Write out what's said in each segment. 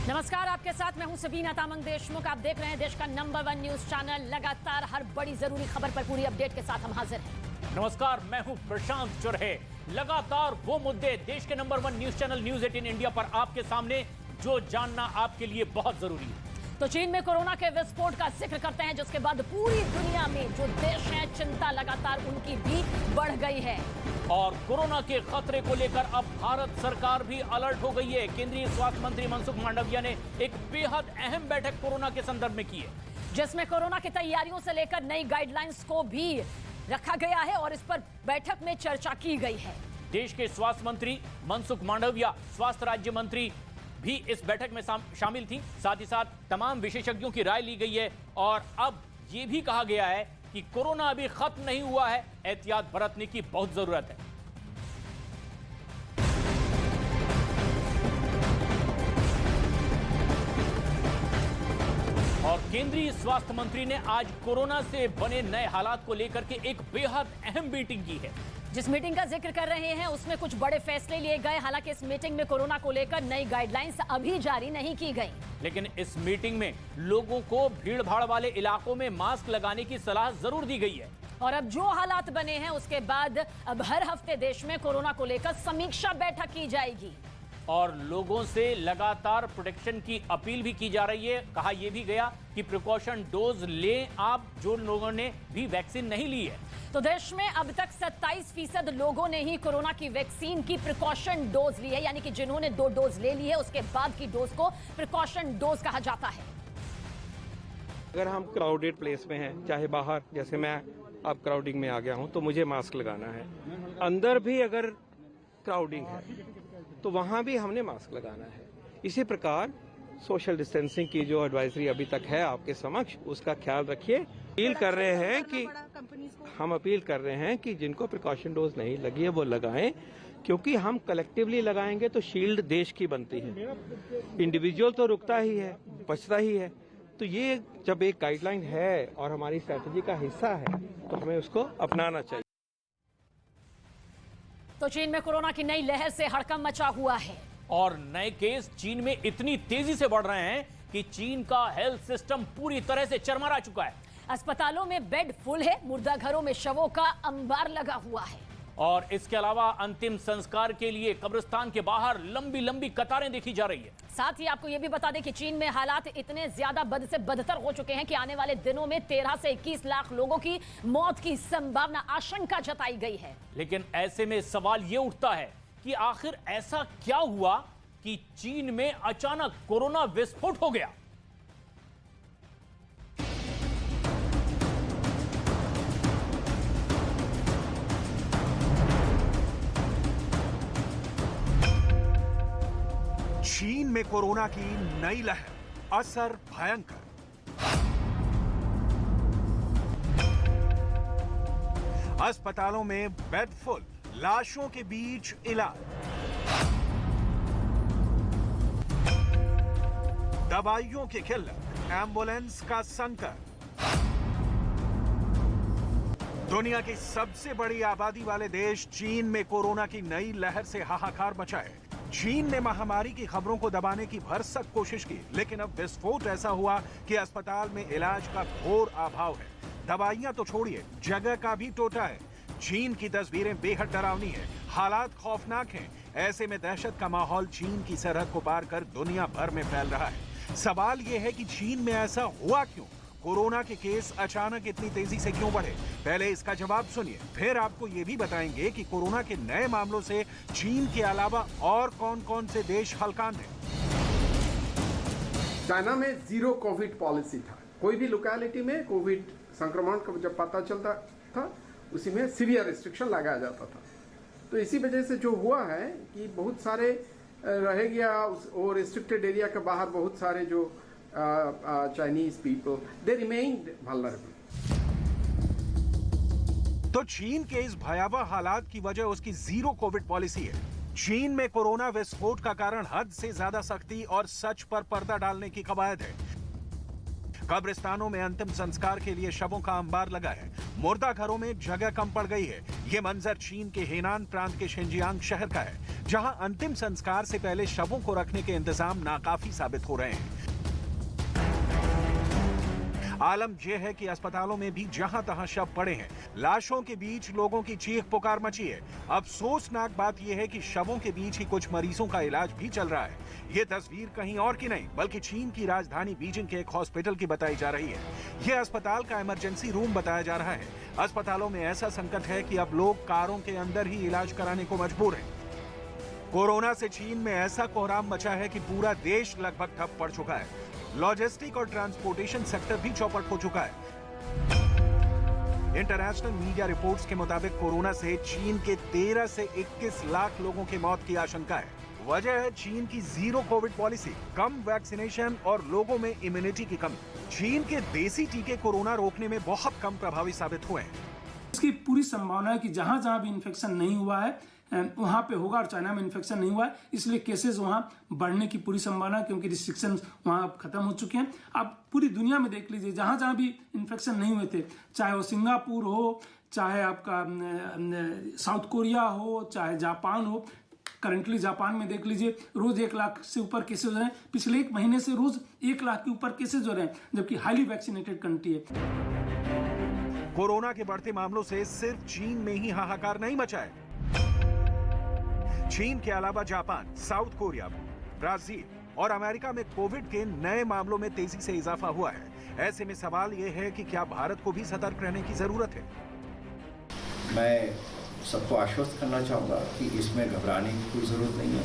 नमस्कार, आपके साथ मैं हूं सबीना तामंग देशमुख। आप देख रहे हैं देश का नंबर 1 न्यूज चैनल। लगातार हर बड़ी जरूरी खबर पर पूरी अपडेट के साथ हम हाजिर हैं। नमस्कार, मैं हूं प्रशांत चुरहे। लगातार वो मुद्दे देश के number 1 news channel news 18 India पर आपके सामने, जो जानना आपके लिए बहुत जरूरी है। तो चीन में कोरोना के विस्फोट का जिक्र करते हैं, जिसके बाद पूरी दुनिया में जो देश हैं, चिंता लगातार उनकी भी बढ़ गई है। और कोरोना के खतरे को लेकर अब भारत सरकार भी अलर्ट हो गई है। केंद्रीय स्वास्थ्य मंत्री मनसुख मांडविया ने एक बेहद अहम बैठक कोरोना के संदर्भ में की है, जिसमें कोरोना की तैयारियों से लेकर नई गाइडलाइंस को भी रखा गया है और इस पर बैठक में चर्चा की गई है। देश के स्वास्थ्य मंत्री मनसुख मांडविया, स्वास्थ्य राज्य मंत्री भी इस बैठक में शामिल थी। साथ ही साथ तमाम विशेषज्ञों की राय ली गई है और अब यह भी कहा गया है कि कोरोना अभी खत्म नहीं हुआ है, एहतियात बरतने की बहुत जरूरत है। और केंद्रीय स्वास्थ्य मंत्री ने आज कोरोना से बने नए हालात को लेकर के एक बेहद अहम मीटिंग की है। जिस मीटिंग का जिक्र कर रहे हैं उसमें कुछ बड़े फैसले लिए गए। हालांकि इस मीटिंग में कोरोना को लेकर नई गाइडलाइंस अभी जारी नहीं की गई, लेकिन इस मीटिंग में लोगों को भीड़ भाड़ वाले इलाकों में मास्क लगाने की सलाह जरूर दी गई है। और अब जो हालात बने हैं उसके बाद अब हर हफ्ते देश में कोरोना को लेकर समीक्षा बैठक की जाएगी और लोगों से लगातार प्रोटेक्शन की अपील भी की जा रही है। कहा यह भी गया कि प्रिकॉशन डोज लें आप, जो लोगों ने भी वैक्सीन नहीं ली है। तो देश में अब तक 27% लोगों ने ही कोरोना की वैक्सीन की प्रिकॉशन डोज ली है, यानी कि जिन्होंने 2 डोज ले ली है उसके बाद की डोज को प्रिकॉशन डोज कहा जाता है। अगर हम क्राउडेड प्लेस में हैं, चाहे बाहर, जैसे मैं अब क्राउडिंग में आ गया हूं, तो मुझे मास्क लगाना है। अंदर भी अगर क्राउडिंग है तो वहां भी हमने मास्क लगाना है। इसी प्रकार सोशल डिस्टेंसिंग की जो एडवाइजरी अभी तक है आपके समक्ष, उसका ख्याल रखिए। अपील कर रहे हैं कि जिनको प्रिकॉशन डोज नहीं लगी है वो लगाएं, क्योंकि हम कलेक्टिवली लगाएंगे तो शील्ड देश की बनती है। इंडिविजुअल तो रुकता ही है, बचता ही है। तो ये जब एक गाइडलाइन है और हमारी स्ट्रैटेजी का हिस्सा है तो हमें उसको अपनाना चाहिए। तो चीन में कोरोना की नई लहर से हड़कंप मचा हुआ है और नए केस चीन में इतनी तेजी से बढ़ रहे हैं कि चीन का हेल्थ सिस्टम पूरी तरह से चरमरा चुका है। अस्पतालों में बेड फुल है, मुर्दाघरों में शवों का अंबार लगा हुआ है और इसके अलावा अंतिम संस्कार के लिए कब्रिस्तान के बाहर लंबी लंबी कतारें देखी जा रही है। साथ ही आपको यह भी बता दें कि चीन में हालात इतने ज्यादा बद से बदतर हो चुके हैं कि आने वाले दिनों में 13 से 21 लाख लोगों की मौत की संभावना, आशंका जताई गई है। लेकिन ऐसे में सवाल यह उठता है कि आखिर ऐसा क्या हुआ कि चीन में अचानक कोरोना विस्फोट हो गया। चीन में कोरोना की नई लहर, असर भयंकर। अस्पतालों में बेड फुल, लाशों के बीच इलाज। दवाइयों की किल्लत, एम्बुलेंस का संकट। दुनिया की सबसे बड़ी आबादी वाले देश चीन में कोरोना की नई लहर से हाहाकार मचा है। चीन ने महामारी की खबरों को दबाने की भरसक कोशिश की, लेकिन अब विस्फोट ऐसा हुआ कि अस्पताल में इलाज का घोर अभाव है। दवाइयां तो छोड़िए, जगह का भी टोटा है। चीन की तस्वीरें बेहद डरावनी है, हालात खौफनाक हैं। ऐसे में दहशत का माहौल चीन की सरहद को पार कर दुनिया भर में फैल रहा है। सवाल यह है कि चीन में ऐसा हुआ क्यों? कोरोना के केस अचानक इतनी तेजी से क्यों बढ़े? पहले इसका जवाब सुनिए, फिर आपको ये भी बताएंगे कि कोरोना के नए मामलों से चीन के अलावा और कौन-कौन से देश हलकान हैं। चाइना में 0 कोविड पॉलिसी था। कोई भी लोकेलिटी में कोविड संक्रमण का जब पता चलता था, उसी में सीवियर रिस्ट्रिक्शन लगाया जाता था। तो इसी वजह से जो हुआ है कि बहुत सारे रह गया वो रिस्ट्रिक्टेड एरिया के बाहर, बहुत सारे जो Chinese people, they remained vulnerable. तो चीन के इस भयावह हालात की वजह उसकी 0 कोविड पॉलिसी है। चीन में कोरोना विस्फोट का कारण हद से ज्यादा सख्ती और सच पर पर्दा डालने की कवायद है। कब्रिस्तानों में अंतिम संस्कार के लिए शवों का अंबार लगा है। मुर्दा घरों में जगह कम पड़ गई है। ये मंजर चीन के हेनान प्रांत के शिनजियांग शहर का है, जहां अंतिम संस्कार से पहले शवों को रखने के इंतजाम नाकाफी साबित हो रहे हैं। आलम यह है कि अस्पतालों में भी जहां तहां शव पड़े हैं। लाशों के बीच लोगों की चीख पुकार मची है। अफसोसनाक बात यह है कि शवों के बीच ही कुछ मरीजों का इलाज भी चल रहा है। ये तस्वीर कहीं और की नहीं बल्कि चीन की राजधानी बीजिंग के एक हॉस्पिटल की बताई जा रही है। यह अस्पताल का इमरजेंसी रूम बताया जा रहा है। अस्पतालों में ऐसा संकट है कि अब लोग कारों के अंदर ही इलाज कराने को मजबूर हैं। कोरोना से चीन में ऐसा कोहराम मचा है कि पूरा देश लगभग ठप पड़ चुका है। लॉजिस्टिक और ट्रांसपोर्टेशन सेक्टर भी चौपट हो चुका है। इंटरनेशनल मीडिया रिपोर्ट्स के मुताबिक कोरोना से चीन के 13 से 21 लाख लोगों की मौत की आशंका है। वजह है चीन की जीरो कोविड पॉलिसी, कम वैक्सीनेशन और लोगों में इम्यूनिटी की कमी। चीन के देसी टीके कोरोना रोकने में बहुत कम प्रभावी साबित हुए हैं। इसकी पूरी संभावना है कि जहां जहां भी इन्फेक्शन नहीं हुआ है वहां पे होगा, और चाइना में इन्फेक्शन नहीं हुआ है, इसलिए केसेस वहां बढ़ने की पूरी संभावना है, क्योंकि रिस्ट्रिक्शंस वहां अब खत्म हो चुके हैं। आप पूरी दुनिया में देख लीजिए, जहां जहां भी इन्फेक्शन नहीं हुए थे, चाहे वो सिंगापुर हो, चाहे आपका साउथ कोरिया हो, चाहे जापान हो। करंटली जापान में देख लीजिए, रोज 1 लाख से ऊपर केसेस हो रहे हैं। पिछले 1 महीने से रोज 1 लाख के ऊपर केसेस हो रहे हैं, जबकि हाईली वैक्सीनेटेड कंट्री है। कोरोना के बढ़ते मामलों से सिर्फ चीन में ही हाहाकार नहीं मचा है। चीन के अलावा जापान, साउथ कोरिया, ब्राजील और अमेरिका में कोविड के नए मामलों में तेजी से इजाफा हुआ है। ऐसे में सवाल यह है कि क्या भारत को भी सतर्क रहने की जरूरत है। मैं सबको आश्वस्त करना चाहूँगा कि इसमें घबराने की कोई ज़रूरत नहीं है,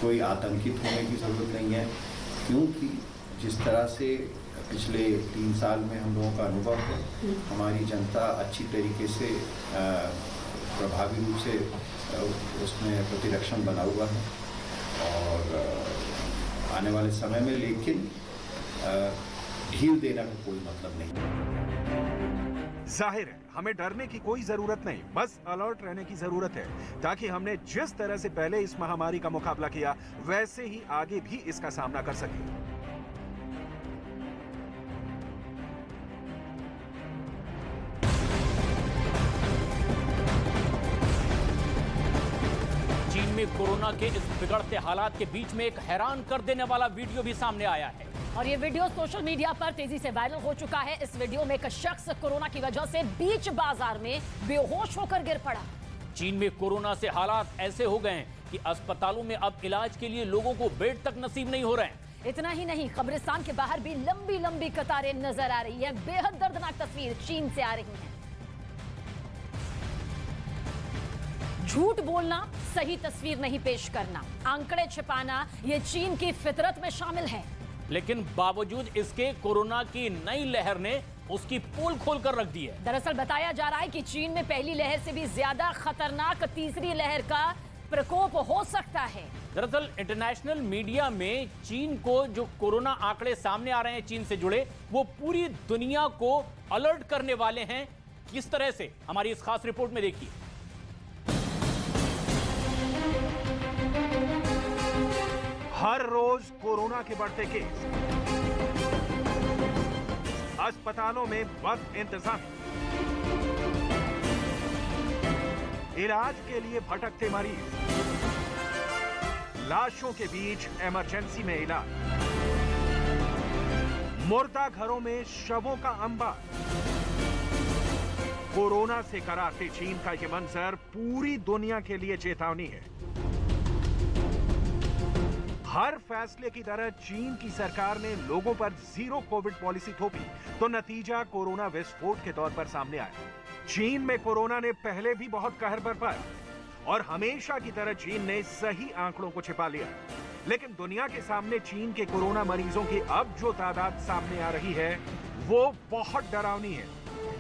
कोई आतंकित होने की ज़रूरत नहीं है, क्योंकि जिस तरह से पिछले 3 साल में हम लोगों का अनुभव है, हमारी जनता अच्छी तरीके से प्रभावी रूप से उसमें प्रतिरक्षण बना हुआ है और आने वाले समय में लेकिन ढील देने का कोई मतलब नहीं। जाहिर है हमें डरने की कोई जरूरत नहीं, बस अलर्ट रहने की जरूरत है, ताकि हमने जिस तरह से पहले इस महामारी का मुकाबला किया वैसे ही आगे भी इसका सामना कर सकें। चीन में कोरोना के इस बिगड़ते हालात के बीच में एक हैरान कर देने वाला वीडियो भी सामने आया है, और ये वीडियो सोशल मीडिया पर तेजी से वायरल हो चुका है। इस वीडियो में एक शख्स कोरोना की वजह से बीच बाजार में बेहोश होकर गिर पड़ा। चीन में कोरोना से हालात ऐसे हो गए हैं कि अस्पतालों में अब इलाज के लिए लोगों को बेड तक नसीब नहीं हो रहे हैं। इतना ही नहीं, कब्रिस्तान के बाहर भी लंबी लंबी कतारें नजर आ रही है। बेहद दर्दनाक तस्वीर चीन से आ रही है। झूठ बोलना, सही तस्वीर नहीं पेश करना, आंकड़े छिपाना, ये चीन की फितरत में शामिल है। लेकिन बावजूद इसके कोरोना की नई लहर ने उसकी पोल खोल कर रख दी है। दरअसल बताया जा रहा है कि चीन में पहली लहर से भी ज्यादा खतरनाक तीसरी लहर का प्रकोप हो सकता है। दरअसल इंटरनेशनल मीडिया में चीन को जो कोरोना आंकड़े सामने आ रहे हैं चीन से जुड़े, वो पूरी दुनिया को अलर्ट करने वाले हैं। किस तरह से, हमारी इस खास रिपोर्ट में देखिए। हर रोज कोरोना के बढ़ते केस, अस्पतालों में बद इंतजामी, इलाज के लिए भटकते मरीज, लाशों के बीच इमरजेंसी में इलाज, मुर्दा घरों में शवों का अंबार। कोरोना से कराहते चीन का यह मंजर पूरी दुनिया के लिए चेतावनी है। हर फैसले की तरह चीन की सरकार ने लोगों पर जीरो कोविड पॉलिसी थोपी तो नतीजा कोरोना विस्फोट के तौर पर सामने आया। चीन में कोरोना ने पहले भी बहुत कहर बरपाया और हमेशा की तरह चीन ने सही आंकड़ों को छिपा लिया, लेकिन दुनिया के सामने चीन के कोरोना मरीजों की अब जो तादाद सामने आ रही है वो बहुत डरावनी है।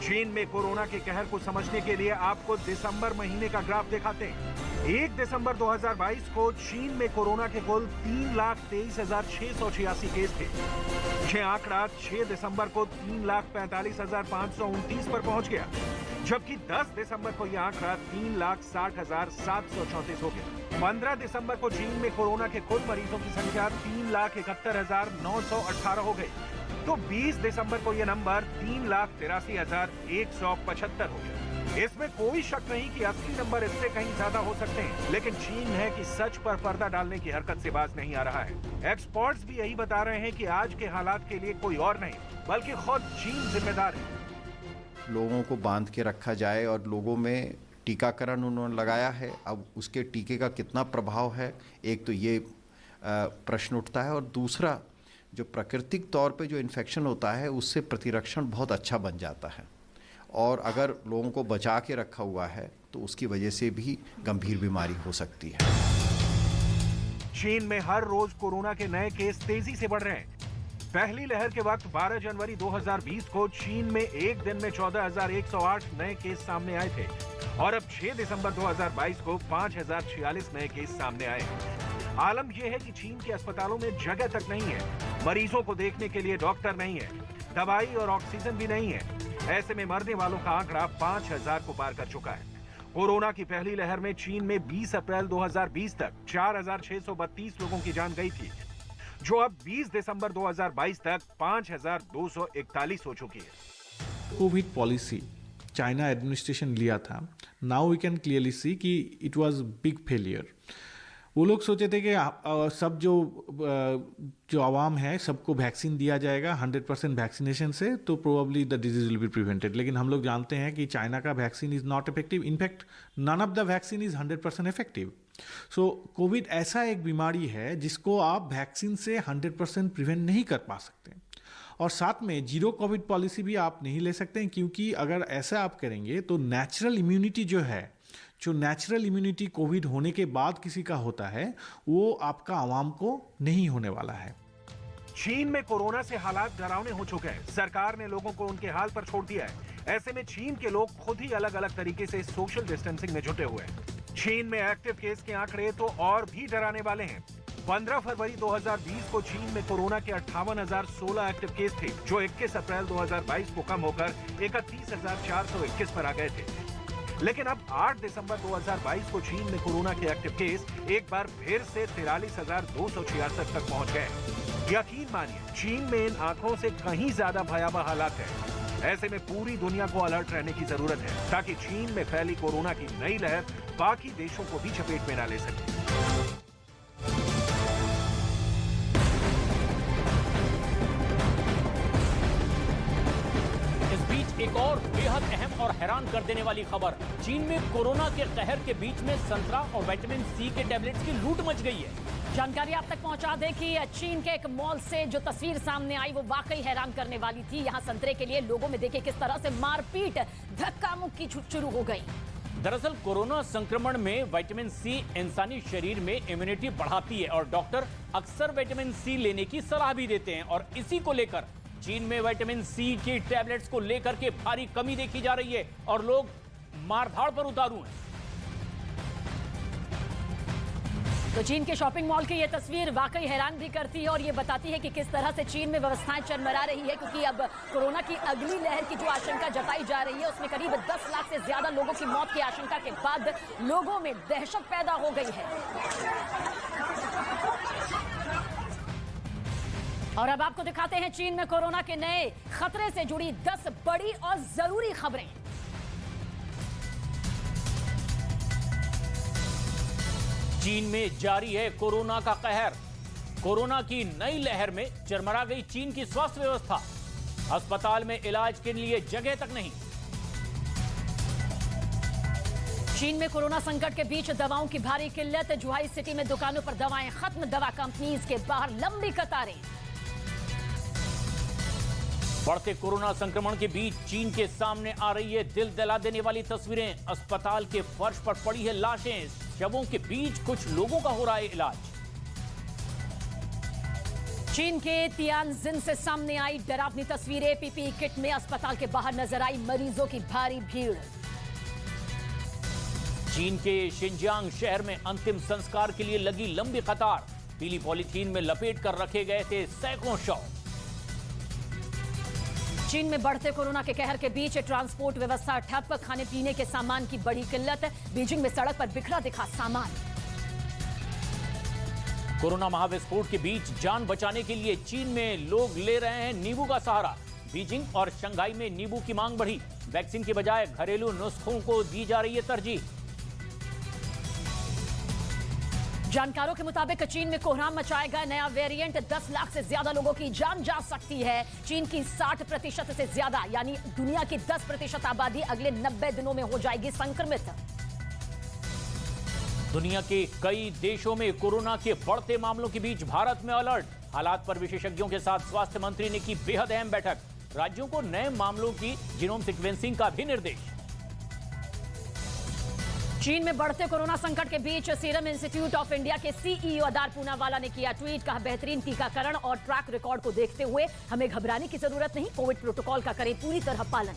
चीन में कोरोना के कहर को समझने के लिए आपको दिसंबर महीने का ग्राफ दिखाते हैं। 1 दिसंबर 2022 को चीन में कोरोना के कुल 3,23,686 केस थे। यह आंकड़ा 6 दिसंबर को 3,45,529 पर पहुंच गया, जबकि 10 दिसंबर को यह आंकड़ा 3,60,734 हो गया। 15 दिसंबर को चीन में कोरोना के कुल मरीजों की संख्या 3,71,918 हो गई। तो 20 दिसंबर को यह नंबर 3,83,175 हो गया। इसमें कोई शक नहीं कि असली नंबर इससे कहीं ज्यादा हो सकते हैं, लेकिन चीन है कि सच पर पर्दा डालने की हरकत से बाज नहीं आ रहा है। एक्सपर्ट्स भी यही बता रहे हैं कि आज के हालात के लिए कोई और नहीं बल्कि खुद चीन जिम्मेदार है। लोगों को बांध के रखा जाए और लोगों में टीकाकरण उन्होंने लगाया है, अब उसके टीके का कितना प्रभाव है, एक तो ये प्रश्न उठता है। और दूसरा, जो प्राकृतिक तौर पे जो इन्फेक्शन होता है उससे प्रतिरक्षण बहुत अच्छा बन जाता है, और अगर लोगों को बचा के रखा हुआ है तो उसकी वजह से भी गंभीर बीमारी हो सकती है। चीन में हर रोज कोरोना के नए केस तेजी से बढ़ रहे हैं। पहली लहर के वक्त 12 जनवरी 2020 को चीन में एक दिन में 14,108 नए केस सामने आए थे, और अब 6 दिसंबर 2022 को 5,046 नए केस सामने आए। आलम यह है कि चीन के अस्पतालों में जगह तक नहीं है, मरीजों को देखने के लिए डॉक्टर नहीं है, दवाई और ऑक्सीजन भी नहीं है। ऐसे में मरने वालों का आंकड़ा 5,000 को पार कर चुका है। कोरोना की पहली लहर में चीन में 20 अप्रैल 2020 तक 4,632 लोगों की जान गई थी, जो अब 20 दिसंबर 2022 तक 5,241 हो चुकी है। कोविड पॉलिसी चाइना एडमिनिस्ट्रेशन लिया था, now we can clearly see कि इट वाज बिग फेलियर। वो लोग सोचे थे कि सब जो आवाम है सबको वैक्सीन दिया जाएगा 100% वैक्सीनेशन से, तो probably the disease will be prevented. लेकिन हम लोग जानते हैं कि चाइना का vaccine is not effective, in fact none of the vaccine is 100% effective. So Covid ऐसा एक बीमारी है जिसको आप वैक्सीन से 100% प्रिवेंट नहीं कर पा सकते, और साथ में जीरो कोविड पॉलिसी भी आप नहीं ले सकते, क्योंकि अगर ऐसा आप करेंगे तो नेचुरल इम्यूनिटी जो है, जो नेचुरल इम्यूनिटी कोविड होने के बाद किसी का होता है, वो आपका आवाम को नहीं होने वाला है। चीन में कोरोना से हालात डरावने हो चुके हैं। सरकार ने लोगों को उनके हाल पर छोड़ दिया है। ऐसे में चीन के लोग खुद ही अलग अलग तरीके से सोशल डिस्टेंसिंग में जुटे हुए हैं। चीन में एक्टिव केस के आंकड़े तो और भी डराने वाले हैं। 15 फरवरी 2020 को चीन में कोरोना के 58,016 एक्टिव केस थे, जो 21 अप्रैल 2022 को कम होकर 31,421 पर आ गए थे। लेकिन अब 8 दिसंबर 2022 को चीन में कोरोना के एक्टिव केस एक बार फिर से 43,266 तक पहुंच गए। यकीन मानिए, चीन में इन आंकड़ों से कहीं ज्यादा भयावह हालात है। ऐसे में पूरी दुनिया को अलर्ट रहने की जरूरत है, ताकि चीन में फैली कोरोना की नई लहर बाकी देशों को भी चपेट में न ले सके। एक और बेहद अहम और हैरान कर देने वाली खबर, चीन में कोरोना के कहर के बीच में संतरा और विटामिन सी के टैबलेट्स की लूट मच गई है। जानकारी आप तक पहुंचा दें कि चीन के एक मॉल से जो तस्वीर सामने आई वो वाकई हैरान करने वाली थी। यहां संतरे के लिए लोगों में देखिए किस तरह से मारपीट, धक्का मुक्की शुरू हो गई। दरअसल कोरोना संक्रमण में विटामिन सी इंसानी शरीर में इम्यूनिटी बढ़ाती है, और डॉक्टर अक्सर विटामिन सी लेने की सलाह भी देते हैं। और इसी को लेकर चीन में विटामिन सी की टैबलेट्स को लेकर के भारी कमी देखी जा रही है, और लोग मारधाड़ पर उतारू हैं। तो चीन के शॉपिंग मॉल की ये तस्वीर वाकई हैरान भी करती है, और ये बताती है कि किस तरह से चीन में व्यवस्थाएं चरमरा रही है, क्योंकि अब कोरोना की अगली लहर की जो आशंका जताई जा रही है उसमें करीब 10 लाख से ज्यादा लोगों की मौत की आशंका के बाद लोगों में दहशत पैदा हो गई है। और अब आपको दिखाते हैं चीन में कोरोना के नए खतरे से जुड़ी 10 बड़ी और जरूरी खबरें। चीन में जारी है कोरोना का कहर। कोरोना की नई लहर में चरमरा गई चीन की स्वास्थ्य व्यवस्था। अस्पताल में इलाज के लिए जगह तक नहीं। चीन में कोरोना संकट के बीच दवाओं की भारी किल्लत। जुहाई सिटी में दुकानों पर दवाएं खत्म, दवा कंपनीज के बाहर लंबी कतारें। बढ़ते कोरोना संक्रमण के बीच चीन के सामने आ रही है दिल दहला देने वाली तस्वीरें। अस्पताल के फर्श पर पड़ी है लाशें, शवों के बीच कुछ लोगों का हो रहा है इलाज। चीन के तियानजिन से सामने आई डरावनी तस्वीरें। पीपीई किट में अस्पताल के बाहर नजर आई मरीजों की भारी भीड़। चीन के शिनजियांग शहर में अंतिम संस्कार के लिए लगी लंबी कतार। पीली पॉलीथीन में लपेट कर रखे गए थे सैकड़ों शव। चीन में बढ़ते कोरोना के कहर के बीच ट्रांसपोर्ट व्यवस्था ठप, खाने पीने के सामान की बड़ी किल्लत। बीजिंग में सड़क पर बिखरा दिखा सामान। कोरोना महाविस्फोट के बीच जान बचाने के लिए चीन में लोग ले रहे हैं नींबू का सहारा। बीजिंग और शंघाई में नींबू की मांग बढ़ी। वैक्सीन के बजाय घरेलू नुस्खों को दी जा रही है तरजीह। जानकारों के मुताबिक चीन में कोहराम मचाएगा नया वेरिएंट। 10 लाख से ज्यादा लोगों की जान जा सकती है। चीन की 60% से ज्यादा यानी दुनिया की 10% आबादी अगले 90 दिनों में हो जाएगी संक्रमित। दुनिया के कई देशों में कोरोना के बढ़ते मामलों के बीच भारत में अलर्ट। हालात पर विशेषज्ञों के साथ स्वास्थ्य मंत्री ने की बेहद अहम बैठक। राज्यों को नए मामलों की जीनोम सीक्वेंसिंग का भी निर्देश। चीन में बढ़ते कोरोना संकट के बीच सीरम इंस्टीट्यूट ऑफ इंडिया के सीईओ अदार पूनावाला ने किया ट्वीट। कहा, बेहतरीन टीकाकरण और ट्रैक रिकॉर्ड को देखते हुए हमें घबराने की जरूरत नहीं। कोविड प्रोटोकॉल का करें पूरी तरह पालन।